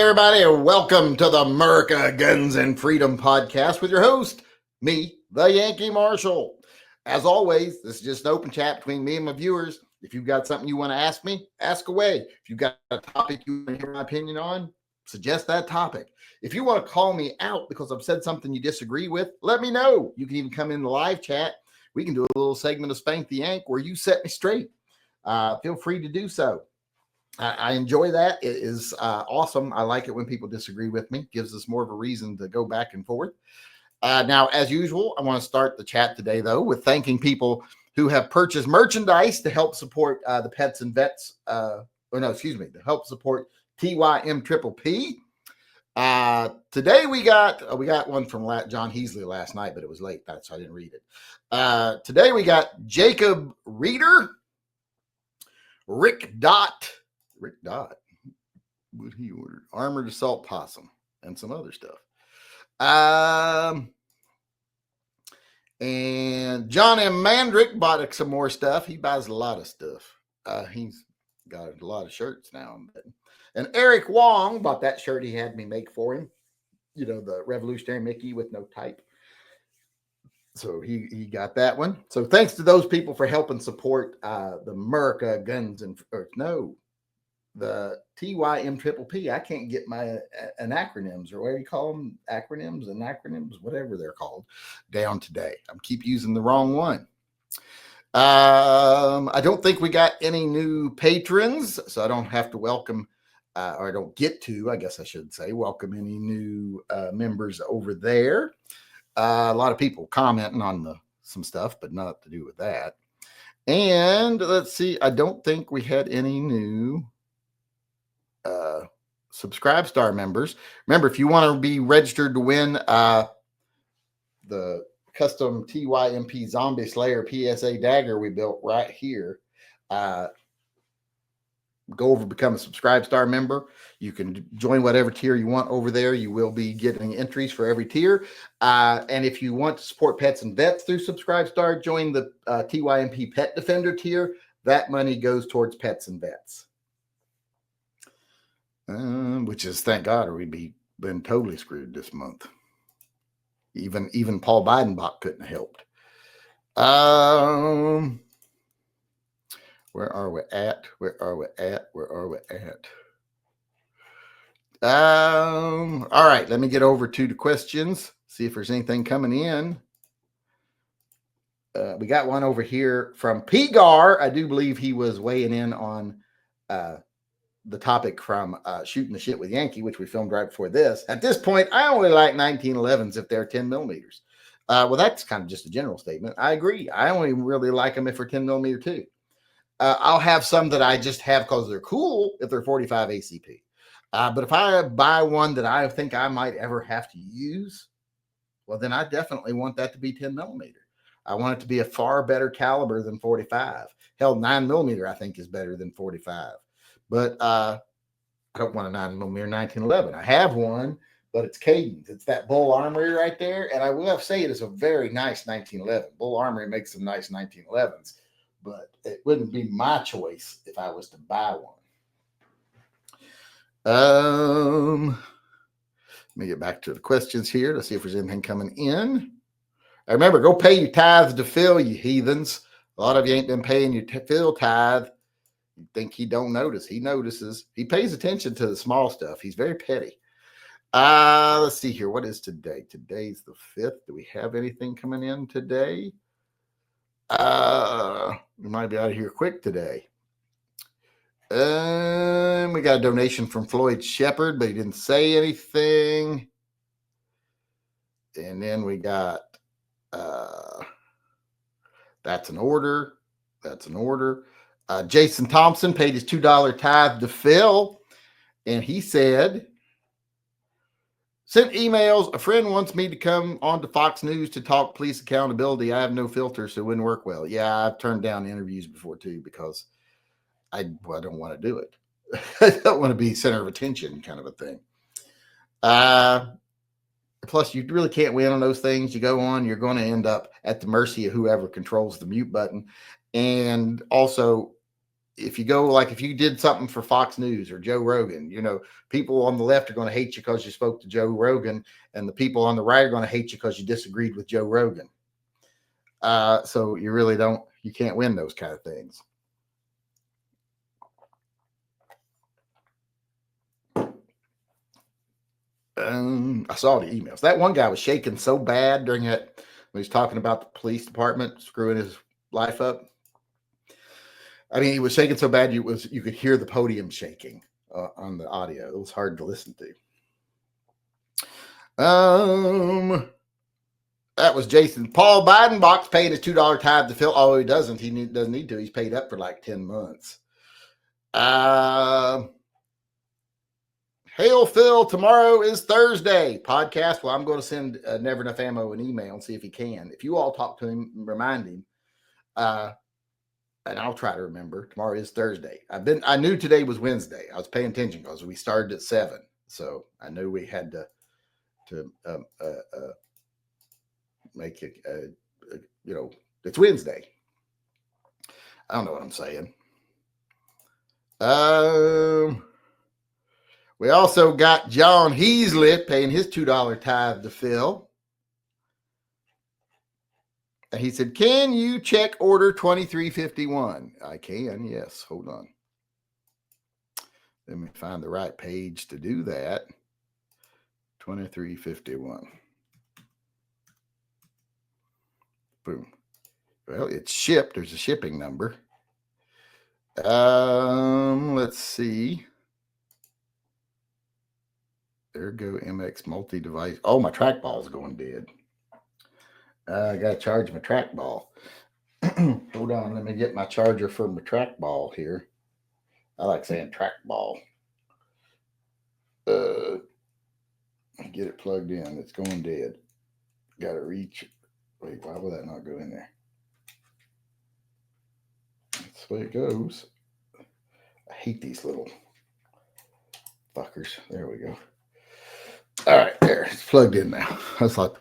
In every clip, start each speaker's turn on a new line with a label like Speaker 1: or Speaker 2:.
Speaker 1: everybody, and welcome to the MURCA Guns and Freedom podcast with your host, me, the Yankee Marshal. As always, this is just an open chat between me and my viewers. If you've got something you want to ask me, ask away. If you've got a topic you want to hear my opinion on, suggest that topic. If you want to call me out because I've said something you disagree with, let me know. You can even come in the live chat. We can do a little segment of Spank the Yank where you set me straight. Feel free to do so. I enjoy that. It is awesome. I like it when people disagree with me. Gives us more of a reason to go back and forth. Now, as usual, I want to start the chat today, though, with thanking people who have purchased merchandise to help support the Pets and Vets. To help support TYMP. Today we got one from John Heasley last night, but it was late, so I didn't read it. Today we got Jacob Reeder, Rick Dot, what he ordered, armored assault possum, and some other stuff. And John M. Mandrick bought some more stuff. He buys a lot of stuff. He's got a lot of shirts now. And Eric Wong bought that shirt he had me make for him. You know, the Revolutionary Mickey with no type. So he got that one. So thanks to those people for helping support the MURCA Guns and the TYMP. I can't get my acronyms, or what do you call them? Acronyms, whatever they're called, down today. I keep using the wrong one. I don't think we got any new patrons, so I don't have to welcome, or I don't get to, I guess I should say, welcome any new members over there. A lot of people commenting on some stuff, but not to do with that. And let's see, I don't think we had any new Subscribe Star members. Remember, if you want to be registered to win the custom TYMP Zombie Slayer PSA dagger we built right here, go over, become a Subscribe Star member. You can join whatever tier you want over there. You will be getting entries for every tier. And if you want to support Pets and Vets through Subscribe Star, join the TYMP Pet Defender tier. That money goes towards Pets and Vets. Which is, thank God, or we'd been totally screwed this month. Even Paul Bidenbach couldn't have helped. Where are we at? All right, let me get over to the questions, see if there's anything coming in. We got one over here from Pigar. I do believe he was weighing in on the topic from Shooting the Shit with Yankee, which we filmed right before this. At this point, I only like 1911s if they're 10 millimeters. Well, that's kind of just a general statement. I agree. I only really like them if they're 10 millimeter too. I'll have some that I just have because they're cool if they're 45 ACP. But if I buy one that I think I might ever have to use, well, then I definitely want that to be 10 millimeter. I want it to be a far better caliber than 45. Hell, 9 millimeter I think is better than 45. But I don't want a 9 millimeter 1911. I have one, but it's Cadence. It's that Bull Armory right there. And I will have to say it is a very nice 1911. Bull Armory makes some nice 1911s, but it wouldn't be my choice if I was to buy one. Let me get back to the questions here. Let's see if there's anything coming in. Remember, go pay your tithes to Phil, you heathens. A lot of you ain't been paying your Phil tithe. You think he don't notice. He notices. He pays attention to the small stuff. He's very petty. Let's see here. What is today? Today's the 5th. Do we have anything coming in today? We might be out of here quick today. We got a donation from Floyd Shepard, but he didn't say anything. And then we got that's an order. Jason Thompson paid his $2 tithe to Phil, and he said, sent emails. A friend wants me to come on to Fox News to talk police accountability. I have no filter, so it wouldn't work well. Yeah, I've turned down interviews before too because I don't want to do it. I don't want to be center of attention kind of a thing. Plus, you really can't win on those things. You go on, you're going to end up at the mercy of whoever controls the mute button. And also, if you go, like if you did something for Fox News or Joe Rogan, you know, people on the left are going to hate you because you spoke to Joe Rogan, and the people on the right are going to hate you because you disagreed with Joe Rogan. So you really you can't win those kind of things. I saw the emails. That one guy was shaking so bad during that when he was talking about the police department screwing his life up. I mean, he was shaking so bad you could hear the podium shaking on the audio. It was hard to listen to. That was Jason. Paul Bidenbox paying his $2 tithe to Phil. Oh, he doesn't. He doesn't need to. He's paid up for like 10 months. Hail Phil, tomorrow is Thursday podcast. Well, I'm going to send Never Enough Ammo an email and see if he can. If you all talk to him, remind him. And I'll try to remember. Tomorrow is Thursday. I knew today was Wednesday. I was paying attention because we started at 7. So I knew we had to make it, you know, it's Wednesday. I don't know what I'm saying. We also got John Heasley paying his $2 tithe to Phil. And he said, can you check order 2351? I can, yes. Hold on. Let me find the right page to do that. 2351. Boom. Well, it's shipped. There's a shipping number. Let's see. There go MX multi-device. Oh, my trackball's going dead. I got to charge my trackball. Hold on. Let me get my charger for my trackball here. I like saying trackball. Get it plugged in. It's going dead. Got to reach. Wait, why will that not go in there? That's the way it goes. I hate these little fuckers. There we go. All right, there. It's plugged in now. I was like,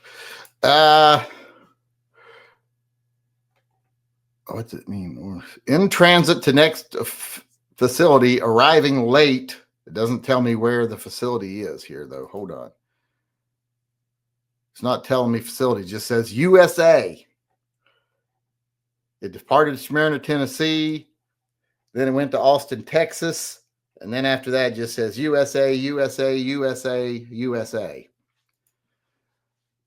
Speaker 1: what's it mean? In transit to next facility, arriving late. It doesn't tell me where the facility is here, though. Hold on. It's not telling me facility. It just says USA. It departed Smyrna, Tennessee. Then it went to Austin, Texas. And then after that, it just says USA, USA, USA, USA.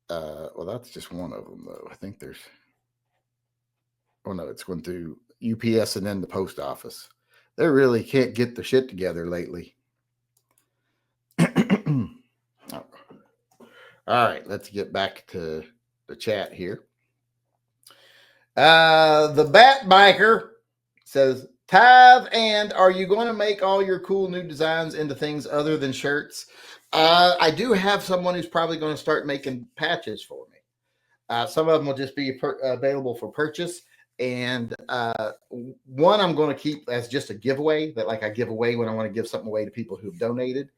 Speaker 1: Well, that's just one of them, though. I think there's... Oh, no, it's going through UPS and then the post office. They really can't get their shit together lately. All right, let's get back to the chat here. The Bat Biker says, tithe, and are you going to make all your cool new designs into things other than shirts? I do have someone who's probably going to start making patches for me. Some of them will just be available for purchase. And one I'm going to keep as just a giveaway that like I give away when I want to give something away to people who've donated.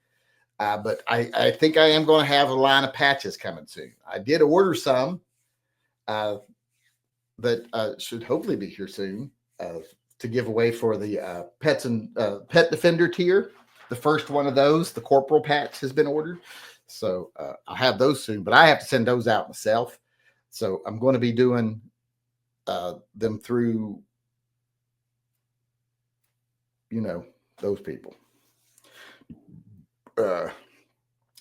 Speaker 1: But I think I am going to have a line of patches coming soon. I did order some that should hopefully be here soon to give away for the pets and pet defender tier. The first one of those, the corporal patch, has been ordered. So I'll have those soon, but I have to send those out myself. So I'm going to be doing them through, you know, those people.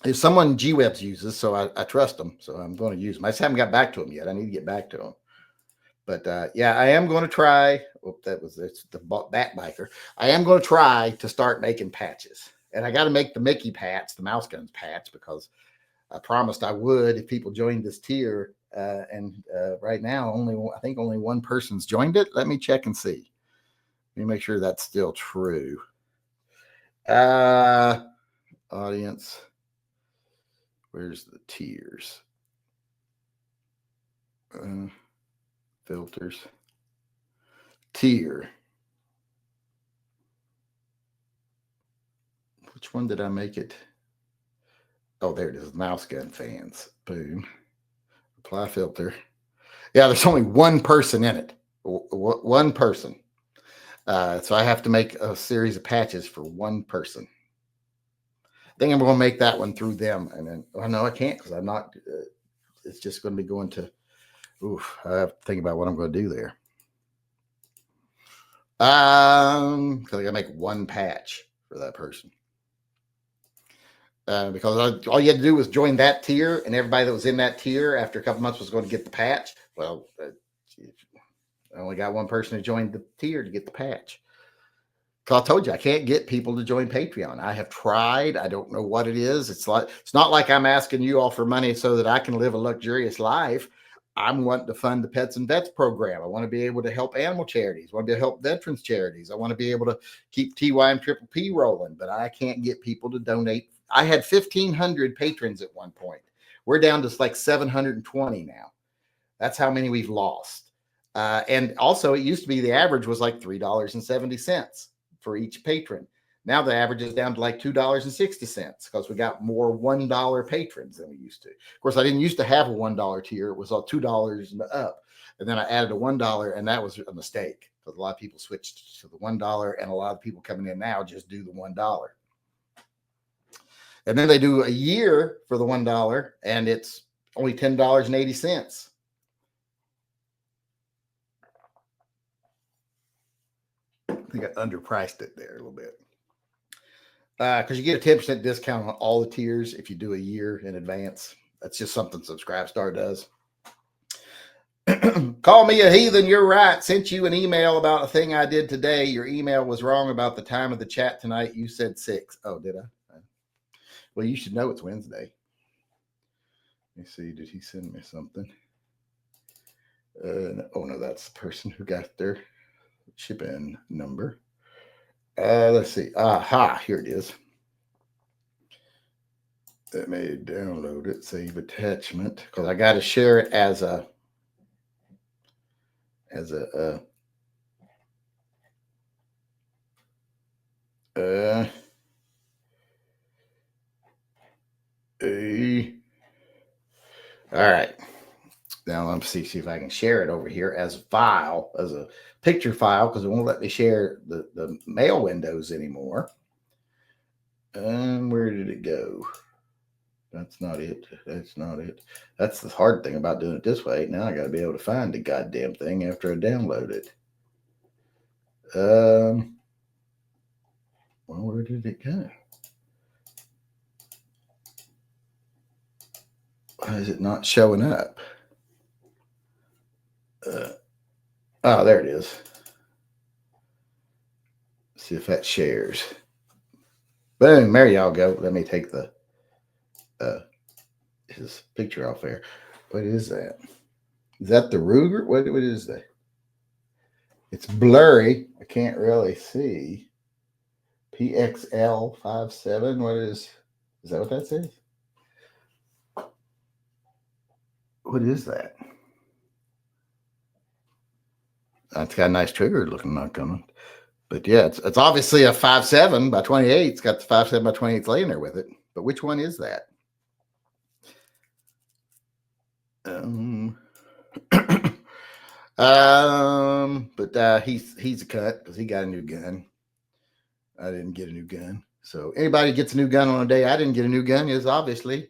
Speaker 1: If someone G-Webs uses, so I trust them, so I'm going to use them. I just haven't got back to them yet. I need to get back to them. But yeah, I am going to try. It's the Bat Biker. I am going to try to start making patches, and I got to make the Mickey patch, the mouse guns patch, because I promised I would if people joined this tier. And right now, I think only one person's joined it. Let me check and see. Let me make sure that's still true. Audience. Where's the tiers? Filters. Tier. Which one did I make it? Oh, there it is. Mouse gun fans. Boom. Apply filter. Yeah, there's only one person in it. One person. So I have to make a series of patches for one person. I think I'm going to make that one through them. And then, well, no, I can't because I'm not. It's just going to be going to. Oof, I have to think about what I'm going to do there. Because I got to make one patch for that person. Because all you had to do was join that tier, and everybody that was in that tier after a couple months was going to get the patch. Well, I only got one person who joined the tier to get the patch. I told you I can't get people to join Patreon. I have tried. I don't know what it is. It's not like I'm asking you all for money so that I can live a luxurious life. I'm wanting to fund the Pets and Vets program. I want to be able to help animal charities. I want to help veterans charities. I want to be able to keep TYMP rolling, but I can't get people to donate. I had 1,500 patrons at one point. We're down to like 720 now. That's how many we've lost. And also, it used to be the average was like $3.70 for each patron. Now the average is down to like $2.60 because we got more $1 patrons than we used to. Of course, I didn't used to have a $1 tier. It was all $2 and up. And then I added a $1, and that was a mistake because a lot of people switched to the $1, and a lot of people coming in now just do the $1. And then they do a year for the $1, and it's only $10.80. I think I underpriced it there a little bit. Because you get a 10% discount on all the tiers if you do a year in advance. That's just something Subscribestar does. Call me a heathen, you're right. Sent you an email about a thing I did today. Your email was wrong about the time of the chat tonight. You said 6. Oh, did I? Well, you should know it's Wednesday. Let me see. Did he send me something? Oh, no, that's the person who got their ship-in number. Let's see. Aha, here it is. Let me download it, save attachment, because I got to share it as a all right. Now let me see if I can share it over here as a file, as a picture file, because it won't let me share the mail windows anymore. And where did it go? That's not it. That's not it. That's the hard thing about doing it this way. Now I got to be able to find the goddamn thing after I download it. Well, where did it go? Why is it not showing up? Oh, there it is. See if that shares. Boom, there y'all go. Let me take the his picture off there. What is that? Is that the Ruger? What is that? It's blurry. I can't really see. PXL57. What is that what that says? What is that? That's got a nice trigger looking knock on it. But yeah, it's obviously a 5.7 by 28. It's got the 5.7 by 28 laying there with it. But which one is that? But he's a cut because he got a new gun. I didn't get a new gun. So anybody gets a new gun on a day I didn't get a new gun is obviously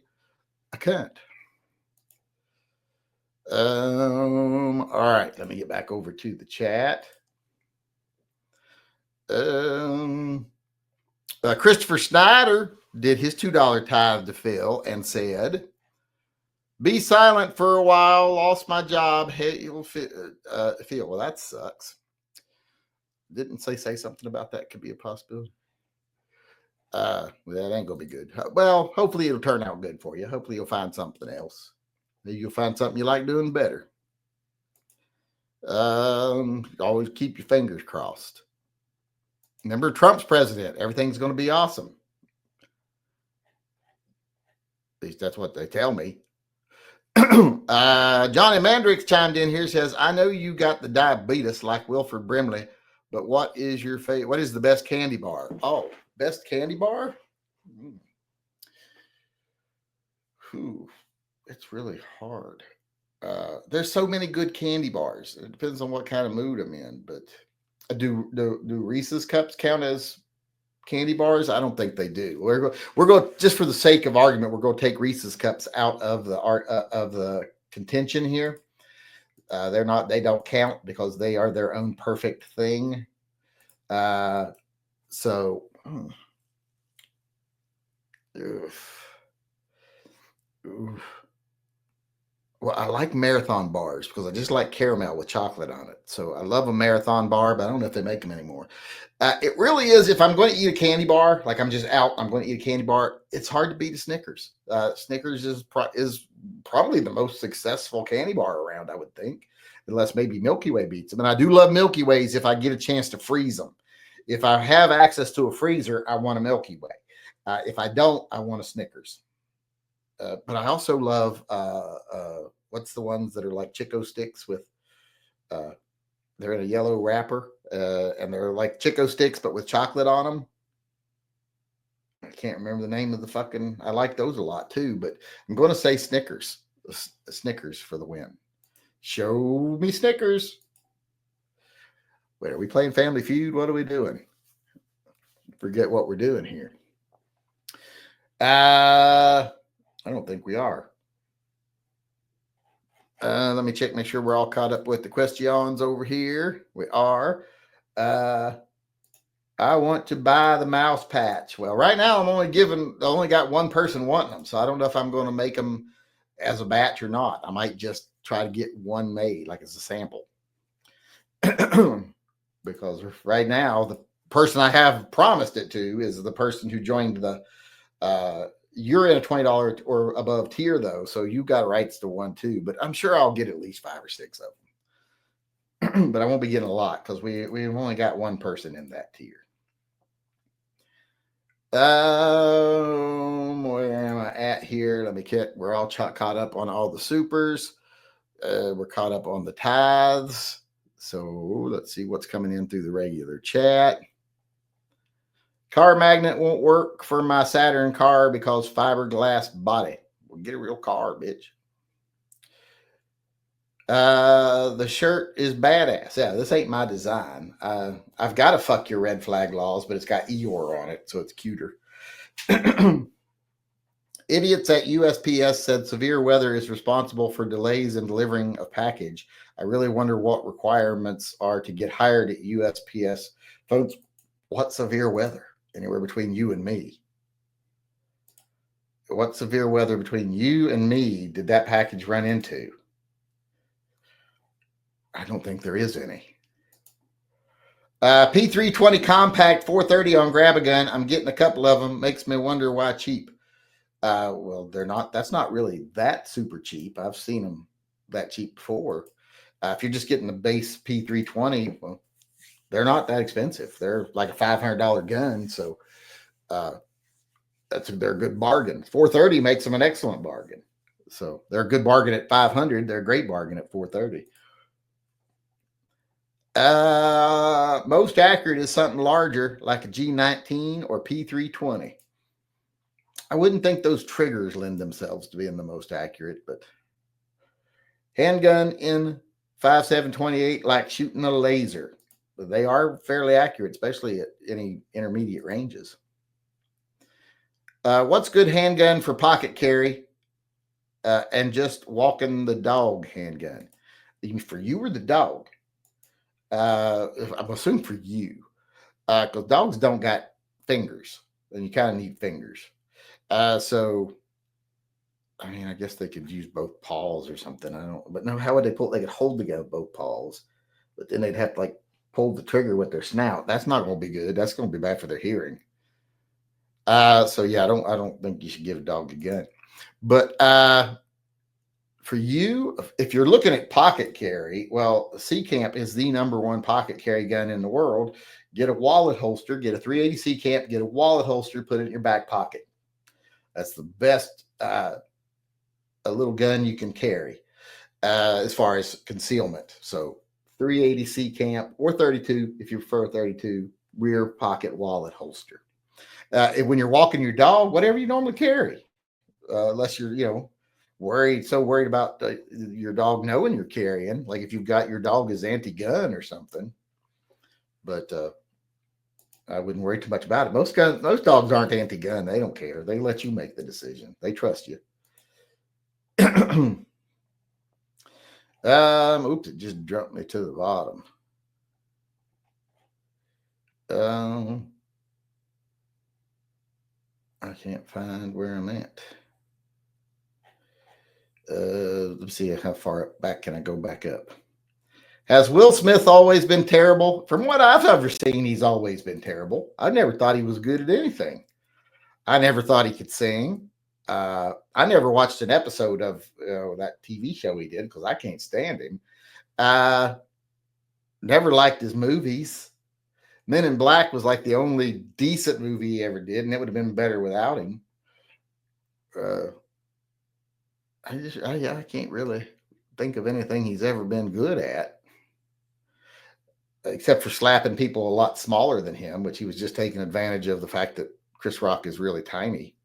Speaker 1: a cut. All right, let me get back over to the chat. Christopher Snyder did his $2 tithe to Phil and said, "Be silent for a while. Lost my job. Hey, Phil, well, that sucks. Didn't say something about that could be a possibility. Well, that ain't gonna be good. Well, hopefully it'll turn out good for you. Hopefully you'll find something else. Maybe you'll find something you like doing better. Always keep your fingers crossed. Remember, Trump's president. Everything's going to be awesome. At least that's what they tell me. Johnny Mandrix chimed in here, says, "I know you got the diabetes like Wilford Brimley, but what is your favorite? What is the best candy bar?" Oh, best candy bar? It's really hard. There's so many good candy bars. It depends on what kind of mood I'm in, but Do Reese's cups count as candy bars? I don't think they do. We're going just for the sake of argument, we're going to take Reese's cups out of the of the contention here. They don't count because they are their own perfect thing. So, well, I like marathon bars because I just like caramel with chocolate on it. So I love a marathon bar, but I don't know if they make them anymore. It really is. If I'm going to eat a candy bar, like I'm just out, I'm going to eat a candy bar. It's hard to beat a Snickers. Snickers is probably the most successful candy bar around, I would think, unless maybe Milky Way beats them. And I do love Milky Ways if I get a chance to freeze them. If I have access to a freezer, I want a Milky Way. If I don't, I want a Snickers. But I also love what's the ones that are like Chico sticks with they're in a yellow wrapper and they're like Chico sticks but with chocolate on them. I can't remember the name of the fucking. I like those a lot too, but I'm going to say Snickers. Snickers for the win. Show me Snickers. Wait, are we playing Family Feud? What are we doing? Forget what we're doing here. I don't think we are. Let me check, make sure we're all caught up with the questions over here. We are. I want to buy the mouse patch. Well, right now I only got one person wanting them, so I don't know if I'm going to make them as a batch or not. I might just try to get one made, like as a sample. Because right now the person I have promised it to is the person who joined the you're in a $20 or above tier though, so you got rights to one too, but I'm sure I'll get at least 5 or 6 of them. But I won't be getting a lot because we've only got one person in that tier. Where am I at here? Let me check. We're all caught up on all the supers. We're caught up on the tithes. So let's see what's coming in through the regular chat. Car magnet won't work for my Saturn car because fiberglass body. Well, get a real car, bitch. The shirt is badass. Yeah, this ain't my design. I've got a fuck your red flag laws, but it's got Eeyore on it, so it's cuter. Idiots at USPS said severe weather is responsible for delays in delivering a package. I really wonder what requirements are to get hired at USPS. Folks, what severe weather? Anywhere between you and me. What severe weather between you and me did that package run into? I don't think there is any. P320 compact 430 on Grab-A-Gun. I'm getting a couple of them. Makes me wonder why cheap. Well, they're not. That's not really that super cheap. I've seen them that cheap before. If you're just getting the base P320, well, they're not that expensive. They're like a $500 gun, so they're a good bargain. 430 makes them an excellent bargain. So they're a good bargain at 500. They're a great bargain at 430. Most accurate is something larger, like a G19 or P320. I wouldn't think those triggers lend themselves to being the most accurate, but handgun in 5.728, like shooting a laser. They are fairly accurate, especially at any intermediate ranges. What's good handgun for pocket carry and just walking the dog handgun? For you or the dog? I'm assuming for you, because dogs don't got fingers, and you kind of need fingers. So, I mean, I guess they could use both paws or something. I don't, but no, how would they pull? They could hold together both paws, but then they'd have to like pull the trigger with their snout. That's not going to be good. That's going to be bad for their hearing. So yeah, I don't think you should give a dog a gun. But for you, if you're looking at pocket carry, well, C-Camp is the #1 pocket carry gun in the world. Get a wallet holster, get a 380 C-Camp, get a wallet holster, put it in your back pocket. That's the best a little gun you can carry as far as concealment. So 380 C-Camp or 32, if you prefer 32, rear pocket wallet holster. When you're walking your dog, whatever you normally carry, unless you're, worried about your dog knowing you're carrying, like if you've got your dog as anti-gun or something. But I wouldn't worry too much about it. Most dogs aren't anti-gun. They don't care. They let you make the decision. They trust you. Oops, it just dropped me to the bottom. I can't find where I'm at. Let's see how far back can I go back up. Has Will Smith always been terrible? From what I've ever seen, he's always been terrible. I never thought he was good at anything. I never thought he could sing. I never watched an episode of that TV show he did because I can't stand him. Never liked his movies. Men in Black was like the only decent movie he ever did, and it would have been better without him. I can't really think of anything he's ever been good at, except for slapping people a lot smaller than him, which he was just taking advantage of the fact that Chris Rock is really tiny.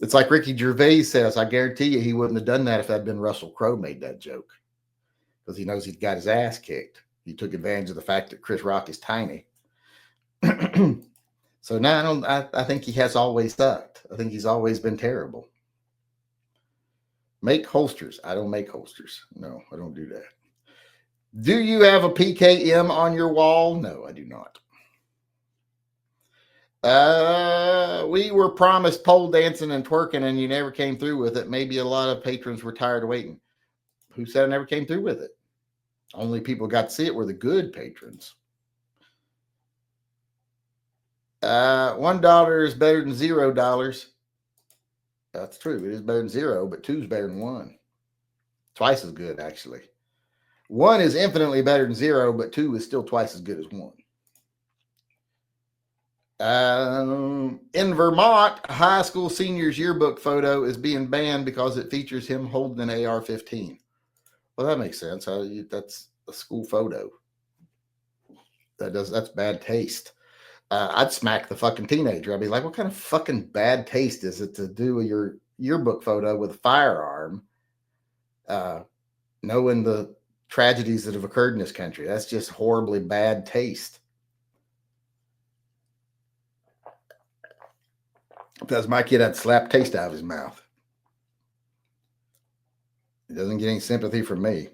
Speaker 1: It's like Ricky Gervais says, I guarantee you he wouldn't have done that if that had been Russell Crowe made that joke, because he knows he's got his ass kicked. He took advantage of the fact that Chris Rock is tiny. So now I think he has always sucked. I think he's always been terrible. Make holsters. I don't make holsters. No, I don't do that. Do you have a PKM on your wall? No, I do not. We were promised pole dancing and twerking and you never came through with it. Maybe a lot of patrons were tired of waiting. Who said I never came through with it? Only people who got to see it were the good patrons. $1 is better than $0. That's true. It is better than 0, but 2 is better than 1. Twice as good, actually. 1 is infinitely better than 0, but 2 is still twice as good as 1. In Vermont, a high school senior's yearbook photo is being banned because it features him holding an AR-15. Well, that makes sense. That's a school photo. That's bad taste. I'd smack the fucking teenager. I'd be like, what kind of fucking bad taste is it to do your yearbook photo with a firearm, knowing the tragedies that have occurred in this country? That's just horribly bad taste. Because my kid had slapped taste out of his mouth. It doesn't get any sympathy from me.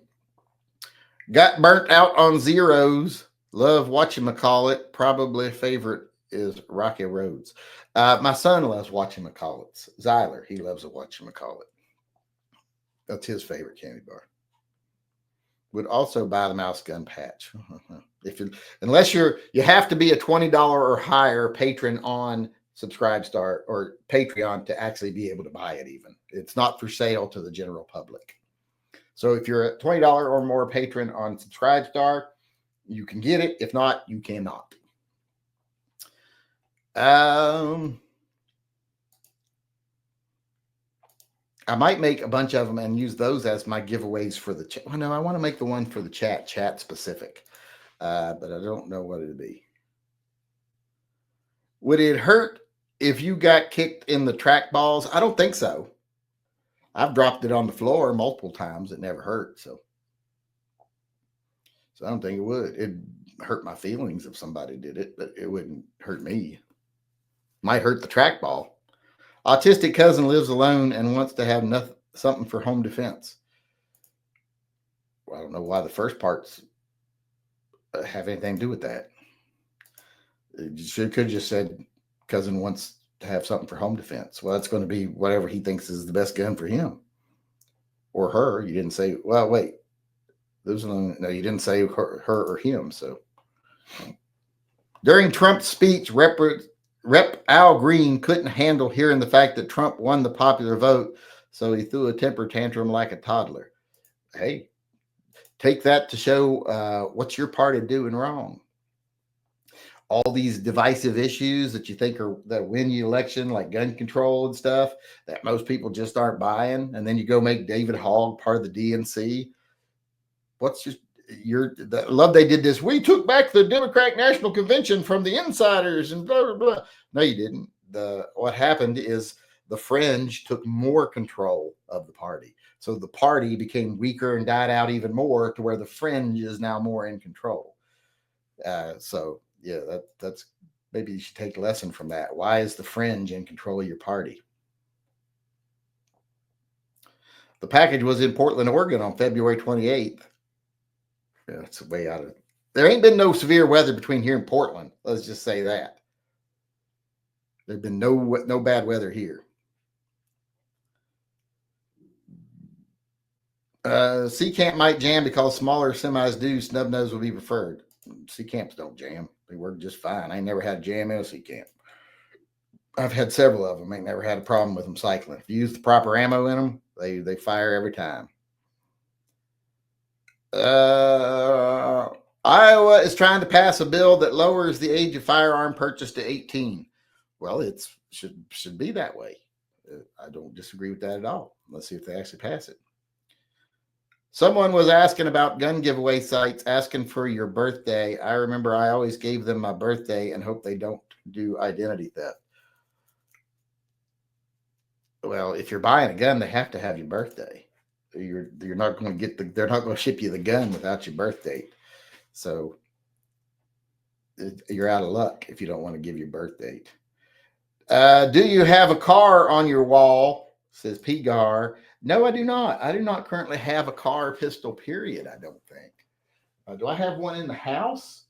Speaker 1: Got burnt out on zeros. Love whatchamacallit. Probably favorite is Rocky Roads. My son loves whatchamacallits. Zyler, he loves a whatchamacallit. That's his favorite candy bar. Would also buy the mouse gun patch. Unless you have to be a $20 or higher patron on Subscribestar or Patreon to actually be able to buy it. Even it's not for sale to the general public. So if you're a $20 or more patron on Subscribestar, you can get it. If not, you cannot. I might make a bunch of them and use those as my giveaways for the chat. Well, no, I want to make the one for the chat specific, but I don't know what it'd be. Would it hurt if you got kicked in the trackballs? I don't think so. I've dropped it on the floor multiple times. It never hurt. So I don't think it would. It'd hurt my feelings if somebody did it, but it wouldn't hurt me. Might hurt the trackball. Autistic cousin lives alone and wants to have something for home defense. Well, I don't know why the first parts have anything to do with that. It could just said cousin wants to have something for home defense. Well, it's going to be whatever he thinks is the best gun for him or her. You didn't say, well, wait. No, you didn't say her or him. So during Trump's speech, Rep Al Green couldn't handle hearing the fact that Trump won the popular vote, so he threw a temper tantrum like a toddler. Hey, take that to show what's your party doing wrong. All these divisive issues that you think that win you election, like gun control and stuff, that most people just aren't buying, and then you go make David Hogg part of the DNC. Love they did this. We took back the Democratic National Convention from the insiders and blah, blah, blah. No, you didn't. What happened is the fringe took more control of the party. So the party became weaker and died out even more to where the fringe is now more in control. So yeah, that's maybe you should take a lesson from that. Why is the fringe in control of your party? The package was in Portland, Oregon on February 28th. Yeah, it's way out of. There ain't been no severe weather between here and Portland. Let's just say that. There's been no bad weather here. C-Camp might jam because smaller semis do. Snub nose will be preferred. C-Camps don't jam. They work just fine. I ain't never had a jam in a C-Camp. I've had several of them. I ain't never had a problem with them cycling. If you use the proper ammo in them, they fire every time. Iowa is trying to pass a bill that lowers the age of firearm purchase to 18. Well, it should be that way. I don't disagree with that at all. Let's see if they actually pass it. Someone was asking about gun giveaway sites, asking for your birthday. I remember I always gave them my birthday and hope they don't do identity theft. Well, if you're buying a gun, they have to have your birthday. You're not going to get they're not going to ship you the gun without your birth date. So you're out of luck if you don't want to give your birth date. Do you have a car on your wall? Says Pigar. No, I do not. I do not currently have a car pistol, period. I don't think. Do I have one in the house?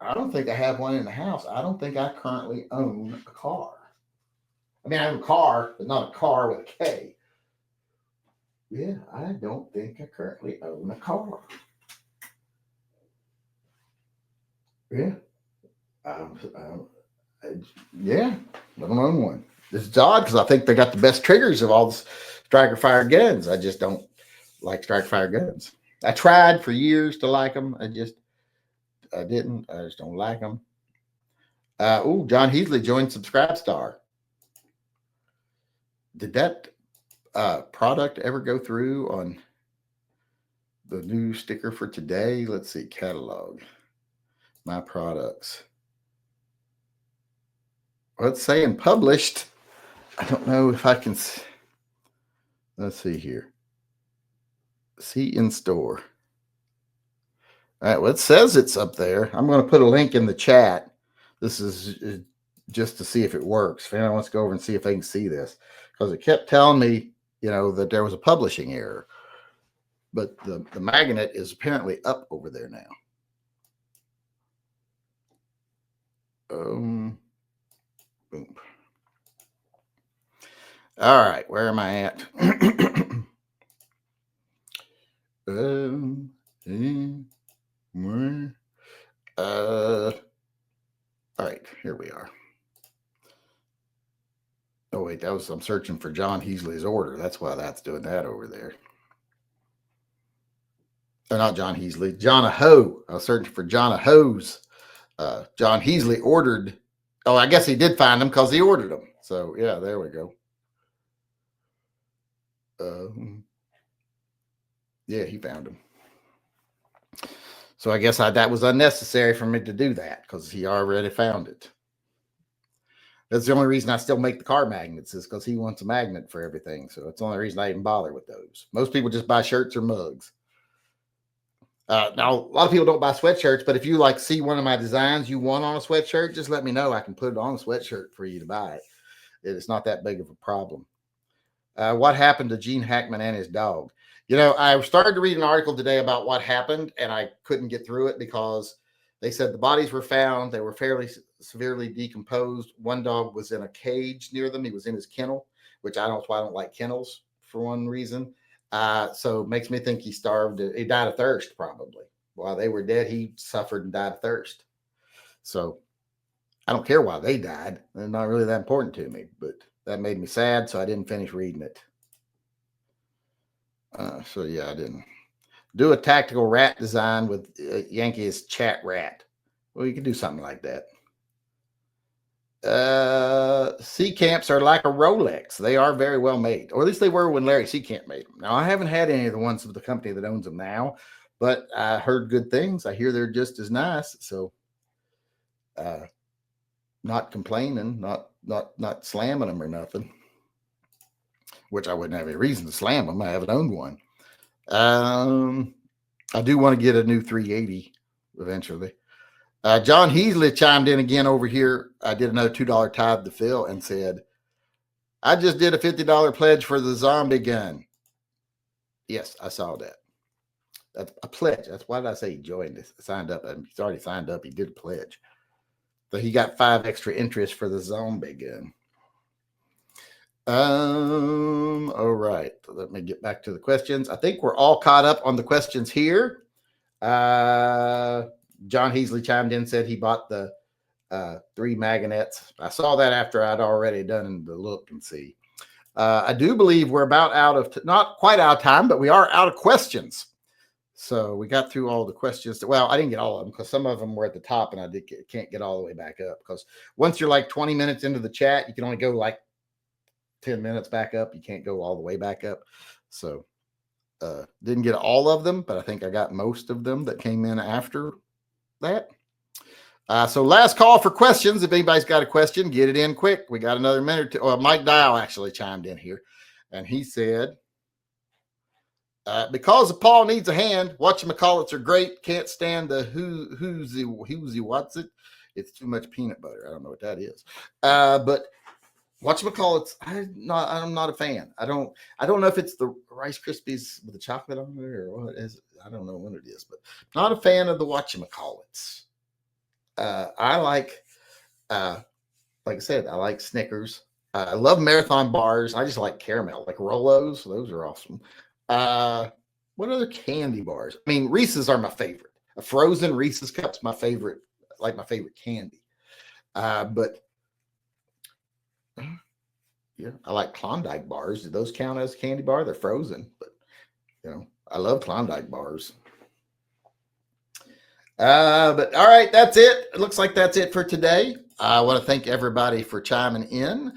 Speaker 1: I don't think I have one in the house. I don't think I currently own a car. I mean, I have a car, but not a car with a K. Yeah, I don't think I currently own a car. Yeah. Yeah, I don't own one. This is odd because I think they got the best triggers of all the striker fire guns. I just don't like striker fire guns. I tried for years to like them. I didn't. I just don't like them. John Heasley joined Subscribe Star. Did that product ever go through on the new sticker for today? Let's see, catalog, my products. Well, it's saying published. I don't know if I can. Let's see here. See in store. All right. Well, it says it's up there. I'm going to put a link in the chat. This is just to see if it works. If anyone wants to go over and see if they can see this, because it kept telling me, that there was a publishing error. But the magnet is apparently up over there now. Boom. All right, where am I at? All right, here we are. Oh wait, I'm searching for John Heasley's order. That's why that's doing that over there. Oh, not John Heasley, John Aho. I was searching for John Aho's. John Heasley ordered. Oh, I guess he did find them because he ordered them. So yeah, there we go. Yeah, he found them. So I guess that was unnecessary for me to do that because he already found it. That's the only reason I still make the car magnets is because he wants a magnet for everything. So it's the only reason I even bother with those. Most people just buy shirts or mugs. Now, a lot of people don't buy sweatshirts, but if you see one of my designs you want on a sweatshirt, just let me know. I can put it on a sweatshirt for you to buy it. It's not that big of a problem. What happened to Gene Hackman and his dog? I started to read an article today about what happened, and I couldn't get through it because they said the bodies were found. They were fairly severely decomposed. One dog was in a cage near them. He was in his kennel, which I don't like kennels for one reason. So it makes me think he starved. He died of thirst, probably. While they were dead, he suffered and died of thirst. So I don't care why they died. They're not really that important to me, but that made me sad, so I didn't finish reading it. So yeah, I didn't. Do a tactical rat design with Yankee's chat rat. Well, you can do something like that. C-Camps are like a Rolex. They are very well made, or at least they were when Larry C-Camp made them. Now, I haven't had any of the ones of the company that owns them now, but I heard good things. I hear they're just as nice. So, not complaining, not slamming them or nothing, which I wouldn't have any reason to slam them. I haven't owned one. I do want to get a new 380 eventually. John Heasley chimed in again over here. I did another $2 tithe to Phil and said, I just did a $50 pledge for the zombie gun. Yes, I saw that. That's a pledge. That's why did I say he joined this? Signed up. He's already signed up. He did a pledge. So he got 5 extra interest for the zombie gun. All right. Let me get back to the questions. I think we're all caught up on the questions here. John Heasley chimed in, said he bought the 3 magnets. I saw that after I'd already done the look and see. I do believe we're about out of, not quite out of time, but we are out of questions. So we got through all the questions. Well, I didn't get all of them because some of them were at the top and I can't get all the way back up because once you're like 20 minutes into the chat, you can only go like 10 minutes back up. You can't go all the way back up. So didn't get all of them, but I think I got most of them that came in after that. So last call for questions. If anybody's got a question, get it in quick. We got another minute. Mike Dial actually chimed in here and he said, because Paul needs a hand, whatchamacallits are great. Can't stand the who's what's it. It's too much peanut butter. I don't know what that is. But whatchamacallits, I'm not a fan. I don't know if it's the Rice Krispies with the chocolate on it or what it is. I don't know what it is, but not a fan of the whatchamacallits. I like I said, I like Snickers. I love Marathon bars. I just like caramel, like Rolos. Those are awesome. What other candy bars? I mean, Reese's are my favorite. A frozen Reese's cup's my favorite, like my favorite candy. But yeah, I like Klondike bars. Do those count as a candy bar? They're frozen, but I love Klondike bars. But all right, that's it. It looks like that's it for today. I want to thank everybody for chiming in.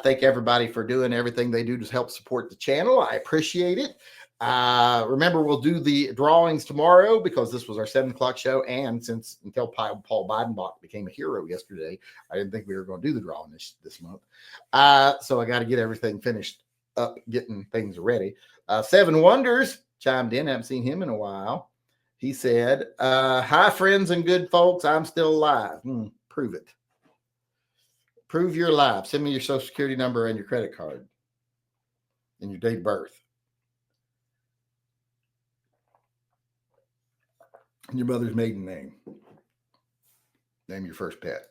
Speaker 1: Thank everybody for doing everything they do to help support the channel. I appreciate it. Remember, we'll do the drawings tomorrow because this was our 7 o'clock show. And until Paul Biden became a hero yesterday, I didn't think we were going to do the drawing this month. So I got to get everything finished up, getting things ready. 7 Wonders chimed in. I haven't seen him in a while. He said, hi, friends and good folks. I'm still alive. Prove it. Prove you're alive. Send me your social security number and your credit card and your date of birth. And your mother's maiden name. Name your first pet.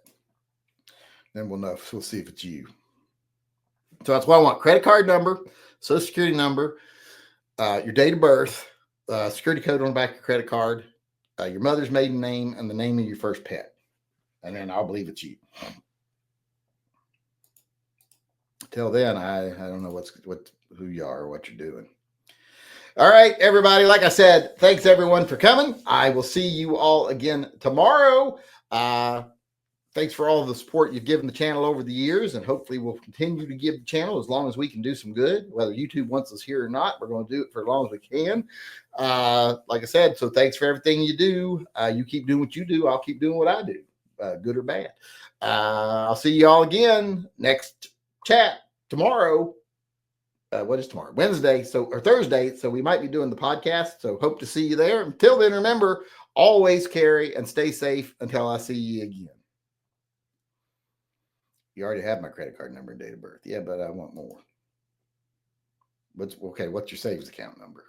Speaker 1: Then we'll know. We'll see if it's you. So that's what I want. Credit card number, social security number, your date of birth, security code on the back of your credit card, your mother's maiden name, and the name of your first pet. And then I'll believe it's you. Till then, I don't know who you are or what you're doing. All right, everybody. Like I said, thanks everyone for coming. I will see you all again tomorrow. Thanks for all the support you've given the channel over the years, and hopefully we'll continue to give the channel as long as we can do some good. Whether YouTube wants us here or not, we're going to do it for as long as we can. Like I said, so thanks for everything you do. You keep doing what you do. I'll keep doing what I do, good or bad. I'll see you all again next chat tomorrow. What is tomorrow? Wednesday, or Thursday. So we might be doing the podcast. So hope to see you there. Until then, remember, always carry and stay safe until I see you again. You already have my credit card number and date of birth. Yeah, but I want more. What's your savings account number?